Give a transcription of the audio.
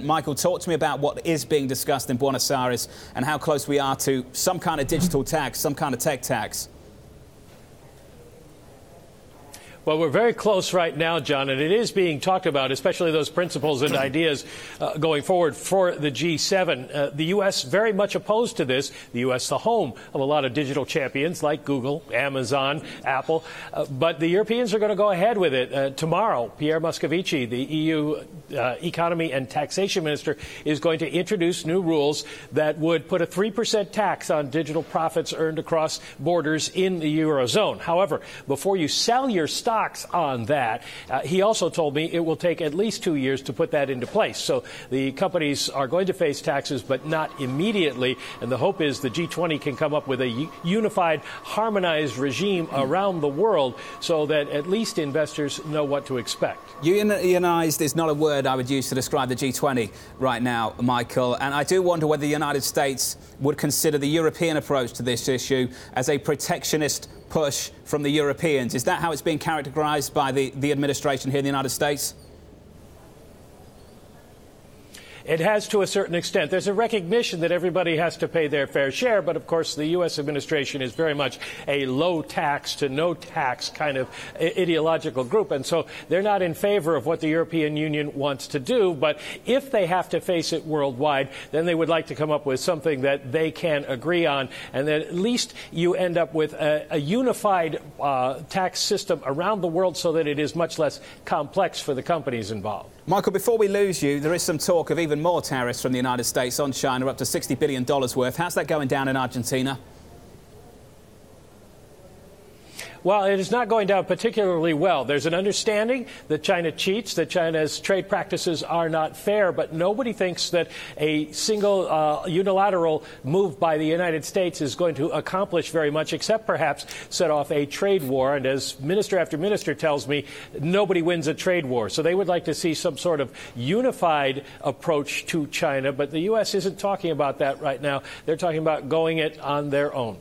Michael, talk to me about what is being discussed in Buenos Aires and how close we are to some kind of digital tax, some kind of tech tax. Well, we're very close right now, John, and it is being talked about, especially those principles and ideas going forward for the G7. The U.S. very much opposed to this. The U.S., the home of a lot of digital champions like Google, Amazon, Apple. But the Europeans are going to go ahead with it. Tomorrow, Pierre Moscovici, the EU Economy and Taxation Minister, is going to introduce new rules that would put a 3% tax on digital profits earned across borders in the Eurozone. However, before you sell your stock on that, he also told me it will take at least 2 years to put that into place. So the companies are going to face taxes, but not immediately. And the hope is the G-20 can come up with a unified, harmonized regime around the world so that at least investors know what to expect. Unionized is not a word I would use to describe the G20 right now, Michael. And I do wonder whether the United States would consider the European approach to this issue as a protectionist push from the Europeans. Is that how it's being characterized by the administration here in the United States? It has to a certain extent. There's a recognition that everybody has to pay their fair share, but of course the U.S. administration is very much a low tax to no tax kind of ideological group, and so they're not in favor of what the European Union wants to do. But if they have to face it worldwide, then they would like to come up with something that they can agree on, and then at least you end up with a unified tax system around the world so that it is much less complex for the companies involved. Michael, before we lose you, there is some talk of even more tariffs from the United States on China, up to $60 billion worth. How's that going down in Argentina? Well, it is not going down particularly well. There's an understanding that China cheats, that China's trade practices are not fair, but nobody thinks that a single unilateral move by the United States is going to accomplish very much, except perhaps set off a trade war. And as minister after minister tells me, nobody wins a trade war. So they would like to see some sort of unified approach to China, but the U.S. isn't talking about that right now. They're talking about going it on their own.